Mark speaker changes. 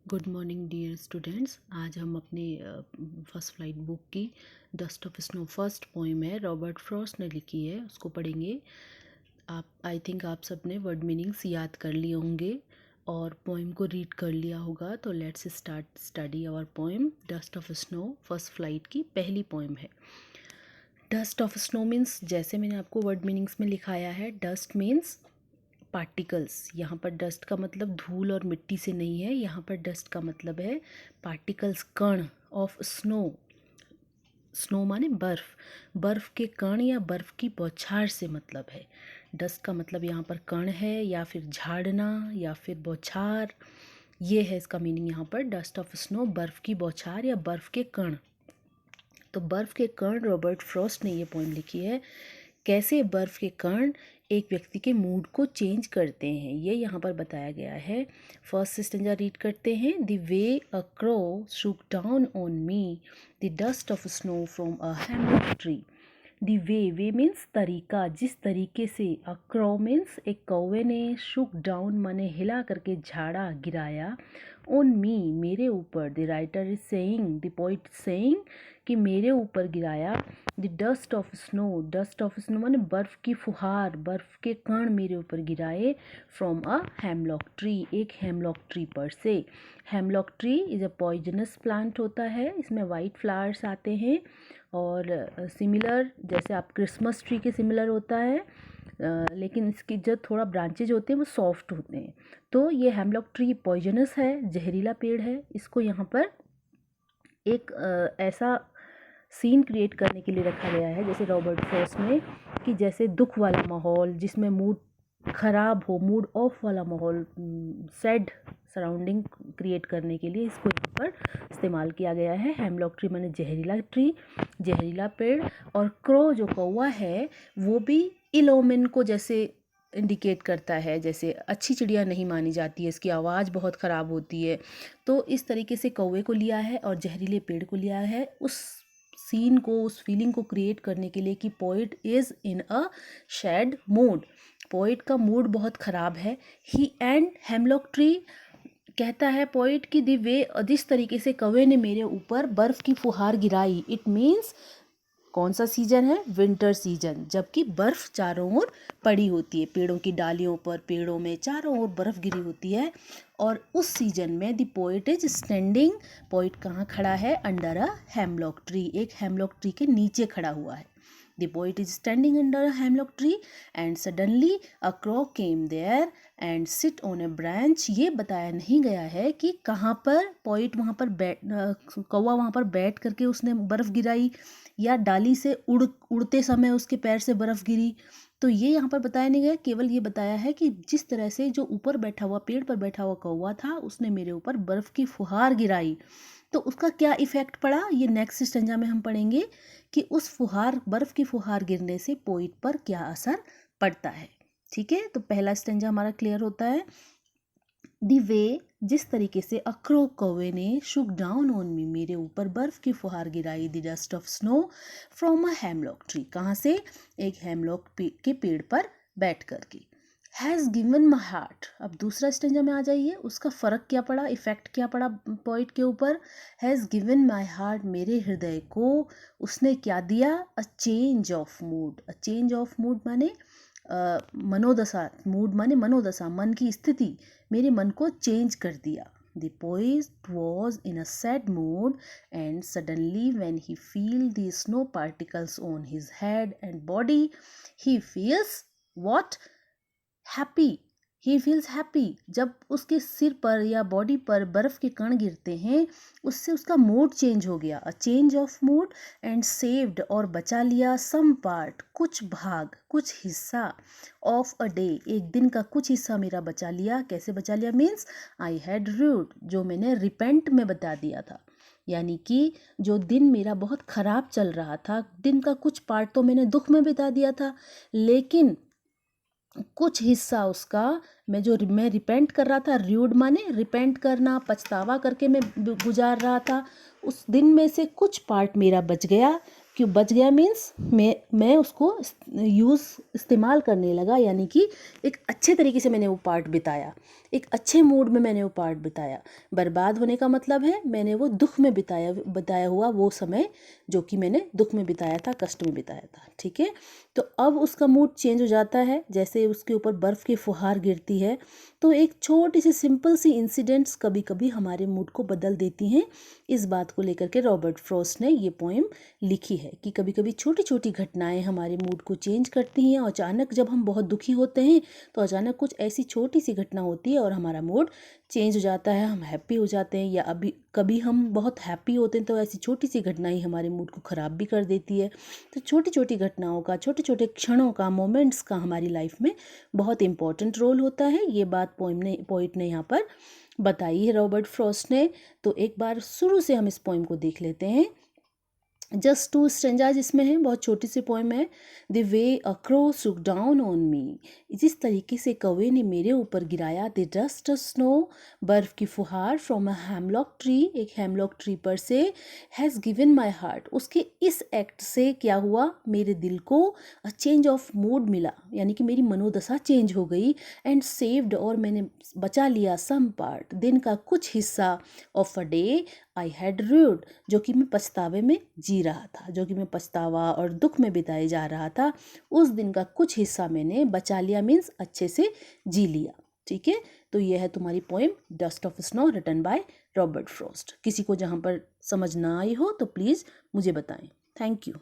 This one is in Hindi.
Speaker 1: Good morning dear students. आज हम अपनी फर्स्ट फ्लाइट बुक की dust of Snow first poem है, रॉबर्ट फ्रॉस्ट ने लिखी है, उसको पढ़ेंगे। आई थिंक आप सब ने वर्ड मीनिंग्स याद कर लिए होंगे और पोइम को रीड कर लिया होगा। तो let's start study our poem. Dust of Snow First Flight की पहली पोइम है। डस्ट ऑफ स्नो मीन्स, जैसे मैंने आपको वर्ड मीनिंग्स में लिखाया है, डस्ट मीन्स पार्टिकल्स। यहाँ पर डस्ट का मतलब धूल और मिट्टी से नहीं है, यहाँ पर डस्ट का मतलब है पार्टिकल्स, कण ऑफ स्नो। स्नो माने बर्फ़, बर्फ़ के कण या बर्फ़ की बौछार से मतलब है। डस्ट का मतलब यहाँ पर कण है या फिर झाड़ना या फिर बौछार, ये है इसका मीनिंग यहाँ पर। डस्ट ऑफ स्नो बर्फ़ की बौछार या बर्फ़ के कण। तो बर्फ़ के कण, रॉबर्ट फ्रॉस्ट ने ये पोइम लिखी है। कैसे बर्फ़ के कण एक व्यक्ति के मूड को चेंज करते हैं, ये यहाँ पर बताया गया है। फर्स्ट स्टेंजा रीड करते हैं। The way a crow shook down on me the dust of snow from a hemlock tree. The way means तरीका, जिस तरीके से। अ क्रो मीन्स एक कौवे ने, शुक डाउन माने हिला करके, झाड़ा, गिराया। ऑन मी मेरे ऊपर। The writer is saying, the poet saying कि मेरे ऊपर गिराया। The dust of snow, dust of snow माने बर्फ़ की फुहार, बर्फ़ के कण मेरे ऊपर गिराए। फ्रॉम अ हेमलॉक ट्री, एक हेमलॉक ट्री पर से। Hemlock tree is a poisonous plant होता है, इसमें वाइट फ्लावर्स आते हैं और सिमिलर, जैसे आप क्रिसमस ट्री के सिमिलर होता है, लेकिन इसकी जो थोड़ा ब्रांचेज होते हैं वो सॉफ्ट होते हैं। तो ये हेमलॉक ट्री पॉइजनस है, जहरीला पेड़ है। इसको यहाँ पर एक ऐसा सीन क्रिएट करने के लिए रखा गया है, जैसे रॉबर्ट फ्रॉस्ट ने, कि जैसे दुख वाला माहौल, जिसमें मूड ख़राब हो, मूड ऑफ वाला माहौल, सैड सराउंडिंग क्रिएट करने के लिए इसको यहाँ पर इस्तेमाल किया गया है। हेमलॉक ट्री माने जहरीला ट्री, जहरीला पेड़। और क्रो जो कौवा है वो भी इल ओमेन को जैसे इंडिकेट करता है, जैसे अच्छी चिड़िया नहीं मानी जाती है, इसकी आवाज़ बहुत ख़राब होती है। तो इस तरीके से कौवे को लिया है और जहरीले पेड़ को लिया है, उस सीन को, उस फीलिंग को क्रिएट करने के लिए कि poet is in a sad mood, poet का मूड बहुत ख़राब है। ही एंड हेमलॉक ट्री, कहता है पोइट कि दी वे, जिस तरीके से कौवे ने मेरे ऊपर बर्फ़ की फुहार गिराई। इट मीन्स कौन सा सीजन है? विंटर सीजन, जबकि बर्फ़ चारों ओर पड़ी होती है, पेड़ों की डालियों पर, पेड़ों में चारों ओर बर्फ़ गिरी होती है। और उस सीजन में the poet is standing, poet कहाँ खड़ा है? अंडर अ हेमलॉक ट्री, एक हेमलॉक ट्री के नीचे खड़ा हुआ है। The poet is standing under a hemlock tree and suddenly a crow came there and sit on a branch। ये बताया नहीं गया है कि कहाँ पर पोइट वहाँ पर कौवा वहाँ पर बैठ करके उसने बर्फ़ गिराई, या डाली से उड़ते समय उसके पैर से बर्फ़ गिरी। तो ये यहाँ पर बताया नहीं गया, केवल ये बताया है कि जिस तरह से जो ऊपर बैठा हुआ, पेड़ पर बैठा हुआ कौवा था, उसने मेरे ऊपर बर्फ़ की फुहार गिराई। तो उसका क्या इफ़ेक्ट पड़ा, ये नेक्स्ट स्टेंजा में हम पढ़ेंगे कि उस फुहार, बर्फ़ की फुहार गिरने से पोइट पर क्या असर पड़ता है। ठीक है, तो पहला स्टेंजा हमारा क्लियर होता है। दी वे, जिस तरीके से अक्रो कौवे ने, शुक डाउन ऑन मी, मेरे ऊपर बर्फ़ की फुहार गिराई। The dust of snow from a hemlock tree, कहाँ से? एक हेमलॉक के पेड़ पर बैठ कर के। हैज़ गिवन माई हार्ट, अब दूसरा स्टेंजा में आ जाइए, उसका फ़र्क क्या पड़ा, इफ़ेक्ट क्या पड़ा पोइट के ऊपर। हैज़ गिवन माई हार्ट, मेरे हृदय को उसने क्या दिया? A change of mood. A change of mood माने मनोदशा, मूड माने मनोदशा, मन की स्थिति, मेरे मन को चेंज कर दिया। The poet was in a sad mood and suddenly when he feels the snow particles on his head and body, he feels what? Happy. He feels happy। जब उसके सिर पर या बॉडी पर बर्फ़ के कण गिरते हैं, उससे उसका मूड चेंज हो गया। A change of mood and saved, और बचा लिया, सम पार्ट, कुछ भाग, कुछ हिस्सा, ऑफ अ डे, एक दिन का कुछ हिस्सा मेरा बचा लिया। कैसे बचा लिया? मीन्स आई हैड रूड, जो मैंने रिपेंट में बता दिया था, यानी कि जो दिन मेरा बहुत ख़राब चल रहा था, दिन का कुछ पार्ट तो मैंने दुख में बिता दिया था, लेकिन कुछ हिस्सा उसका मैं रिपेंट कर रहा था। र्यूड माने रिपेंट करना, पछतावा करके मैं गुजार रहा था, उस दिन में से कुछ पार्ट मेरा बच गया। क्यों बच गया? मीन्स मैं उसको इस्तेमाल करने लगा, यानी कि एक अच्छे तरीके से मैंने वो पार्ट बिताया, एक अच्छे मूड में मैंने वो पार्ट बिताया। बर्बाद होने का मतलब है मैंने वो दुख में बिताया हुआ वो समय जो कि मैंने दुख में बिताया था, कष्ट में बिताया था। ठीक है, तो अब उसका मूड चेंज हो जाता है। जैसे उसके ऊपर बर्फ़ की फुहार गिरती है, तो एक छोटी सी सिंपल सी इंसिडेंट्स कभी कभी हमारे मूड को बदल देती हैं। इस बात को लेकर के रॉबर्ट फ्रॉस्ट ने ये पोएम लिखी है कि कभी कभी छोटी छोटी घटनाएं हमारे मूड को चेंज करती हैं। और अचानक जब हम बहुत दुखी होते हैं तो अचानक कुछ ऐसी छोटी सी घटना होती है और हमारा मूड चेंज हो जाता है, हम हैप्पी हो जाते हैं। या अभी कभी हम बहुत हैप्पी होते हैं तो ऐसी छोटी सी घटना ही हमारे मूड को ख़राब भी कर देती है। तो छोटी छोटी घटनाओं का, छोटे छोटे क्षणों का, मोमेंट्स का हमारी लाइफ में बहुत इंपॉर्टेंट रोल होता है। ये बात पोइट ने यहाँ पर बताई है, रॉबर्ट फ्रॉस्ट ने। तो एक बार शुरू से हम इस पोइम को देख लेते हैं। जस्ट टू स्ट्रेंजर्स इसमें है, बहुत छोटी सी पोइम है। द वे अ क्रो सुक डाउन ऑन मी, जिस तरीके से कौवे ने मेरे ऊपर गिराया द डस्ट स्नो, बर्फ की फुहार फ्रॉम अ हेमलॉक ट्री, एक हेमलॉक ट्री पर से, हैज़ गिवन माई हार्ट, उसके इस एक्ट से क्या हुआ, मेरे दिल को अ चेंज ऑफ मूड मिला, यानी कि मेरी मनोदशा चेंज हो गई। एंड सेव्ड, और मैंने बचा लिया, सम पार्ट, दिन का कुछ हिस्सा, of a day I had rued, जो कि मैं पछतावे में जी रहा था, जो कि मैं पछतावा और दुख में बिताए जा रहा था, उस दिन का कुछ हिस्सा मैंने बचा लिया, मीन्स अच्छे से जी लिया। ठीक है, तो यह है तुम्हारी poem Dust of Snow written by Robert Frost. किसी को जहाँ पर समझ ना आई हो तो प्लीज़ मुझे बताएं। Thank you.